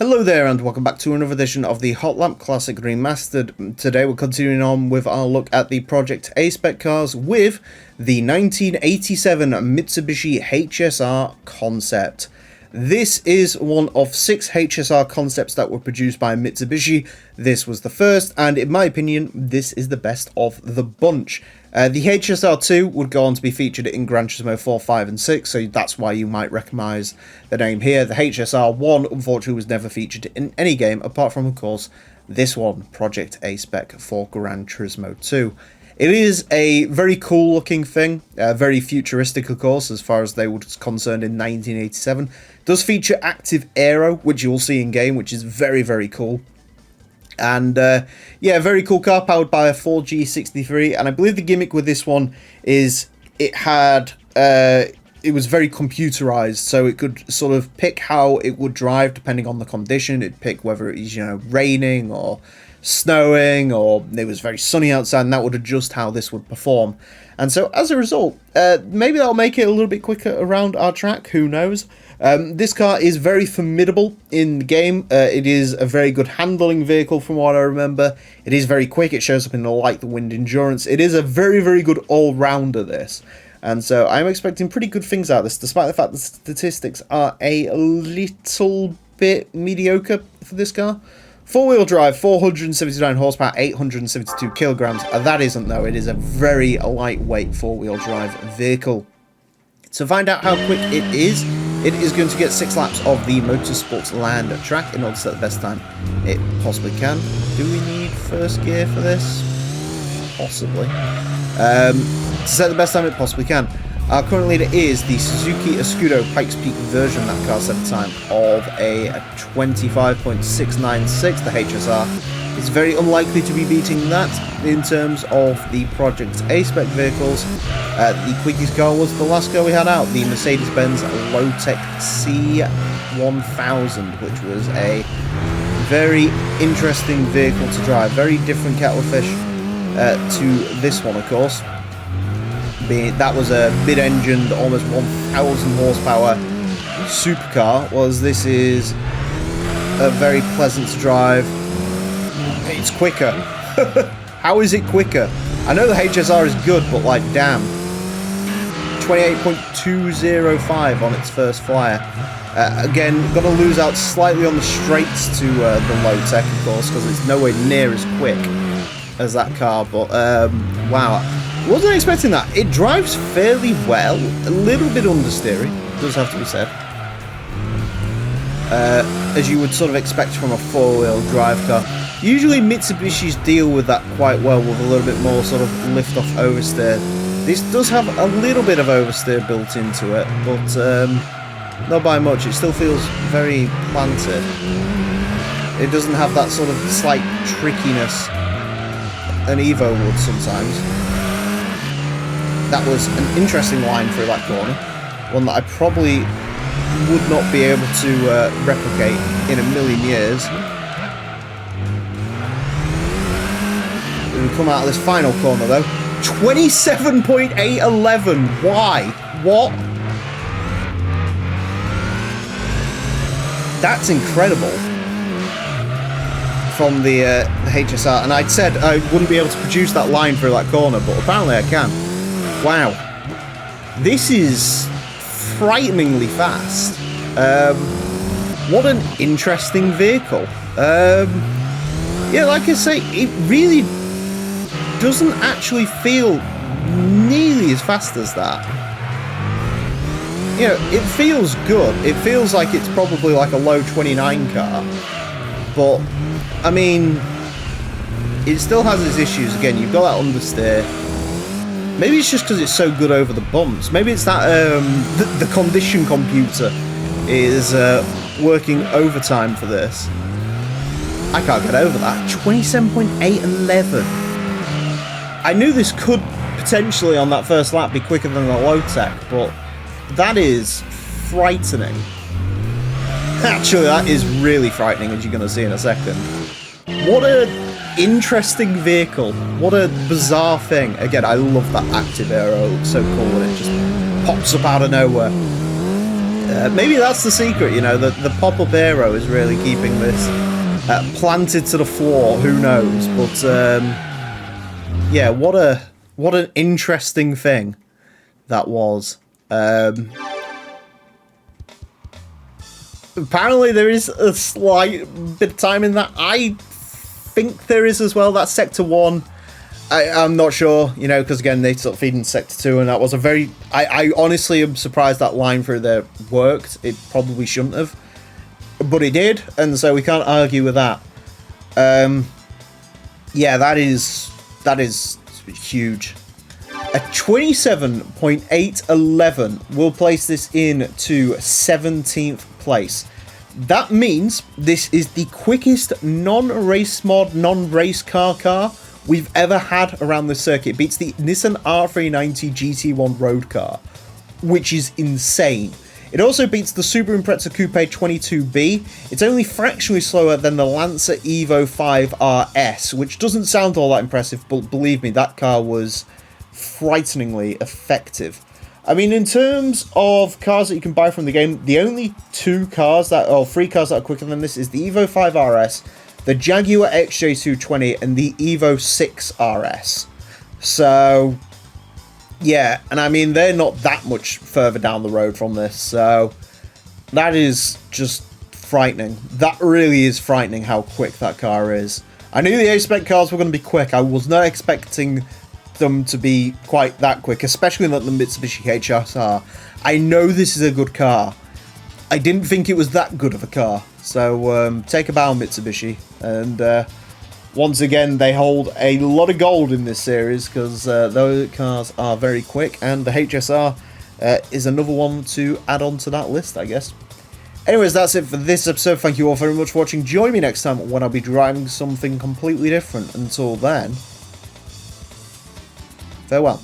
Hello there and welcome back to another edition of the Hot Lamp Classic Remastered. Today we're continuing on with our look at the Project A spec cars with the 1987 Mitsubishi HSR concept. This is one of 6 HSR concepts that were produced by Mitsubishi. This was the first, and in my opinion, this is the best of the bunch. The HSR2 would go on to be featured in Gran Turismo 4, 5 and 6, so that's why you might recognise the name here. The HSR1, unfortunately, was never featured in any game, apart from, of course, this one, Project A spec for Gran Turismo 2. It is a very cool looking thing, very futuristic, of course, as far as they were concerned in 1987. It does feature active aero, which you will see in game, which is very, very cool. And yeah, very cool car powered by a 4G63, and I believe the gimmick with this one is it was very computerized, so it could sort of pick how it would drive depending on the condition. It'd pick whether it was, raining or snowing, or it was very sunny outside, and that would adjust how this would perform. And so as a result, maybe that'll make it a little bit quicker around our track, who knows. This car is very formidable in the game. It is a very good handling vehicle from what I remember. It is very quick. It shows up in the light, the wind endurance. It is a very, very good all-rounder, this. And so I'm expecting pretty good things out of this, despite the fact the statistics are a little bit mediocre for this car. Four-wheel drive, 479 horsepower, 872 kilograms. That isn't, though. It is a very lightweight four-wheel drive vehicle. To find out how quick it is going to get 6 laps of the Motorsports Land track in order to set the best time it possibly can. Do we need first gear for this? Possibly. To set the best time it possibly can. Our current leader is the Suzuki Escudo Pikes Peak version. That car set a time of a 25.696. The HSR is very unlikely to be beating that in terms of the Project A spec vehicles. The quickest car was the last car we had out, the Mercedes-Benz Low-Tech C1000, which was a very interesting vehicle to drive. Very different kettle of fish to this one, of course. That was a mid-engined, almost 1,000 horsepower supercar, whereas this is a very pleasant to drive. It's quicker. How is it quicker? I know the HSR is good, but like, damn. 28.205 on its first flyer. Again, going to lose out slightly on the straights to the low-tech, of course, because it's nowhere near as quick as that car, but wow. Wasn't expecting that. It drives fairly well, a little bit understeery, does have to be said. As you would sort of expect from a four-wheel drive car. Usually Mitsubishis deal with that quite well with a little bit more sort of lift-off oversteer. This does have a little bit of oversteer built into it, but not by much. It still feels very planted. It doesn't have that sort of slight trickiness an Evo would sometimes. That was an interesting line through that corner, one that I probably would not be able to replicate in a million years. We come out of this final corner though, 27.811. Why? What? That's incredible from the HSR, and I'd said I wouldn't be able to produce that line through that corner, but apparently I can. Wow, this is frighteningly fast. What an interesting vehicle. Yeah, like I say, it really doesn't actually feel nearly as fast as that. You know, it feels good. It feels like it's probably like a low 29 car, but I mean, it still has its issues. Again, you've got that understeer. Maybe it's just because it's so good over the bumps. Maybe it's that the condition computer is working overtime for this. I can't get over that. 27.811. I knew this could potentially on that first lap be quicker than the low tech, but that is frightening. Actually, that is really frightening, as you're going to see in a second. What a interesting vehicle. What a bizarre thing. Again, I love that active aero. It looks so cool when it just pops up out of nowhere. Maybe that's the secret, you know, the pop-up aero is really keeping this planted to the floor. Who knows? But yeah, what an interesting thing that was. Apparently there is a slight bit of time in that. I think there is as well. That's Sector 1. I'm not sure, you know, because again, they sort of feed in Sector 2, and that was a very... I honestly am surprised that line through there worked. It probably shouldn't have. But it did, and so we can't argue with that. Yeah, that is huge. A 27.811 will place this in to 17th place. That means this is the quickest non-race mod, non-race car we've ever had around the circuit. It beats the Nissan R390 GT1 road car, which is insane. It also beats the Subaru Impreza Coupe 22B. It's only fractionally slower than the Lancer Evo 5 RS, which doesn't sound all that impressive, but believe me, that car was frighteningly effective. I mean, in terms of cars that you can buy from the game, the only three cars that are quicker than this is the Evo 5 RS, the Jaguar XJ220, and the Evo 6 RS. So, yeah, and I mean, they're not that much further down the road from this, so that is just frightening. That really is frightening how quick that car is. I knew the A-Spec cars were going to be quick. I was not expecting them to be quite that quick, especially like the Mitsubishi HSR. I know this is a good car. I didn't think it was that good of a car. So take a bow, Mitsubishi. And once again, they hold a lot of gold in this series because those cars are very quick, and the HSR is another one to add on to that list, I guess. Anyways, that's it for this episode. Thank you all very much for watching. Join me next time when I'll be driving something completely different. Until then, farewell.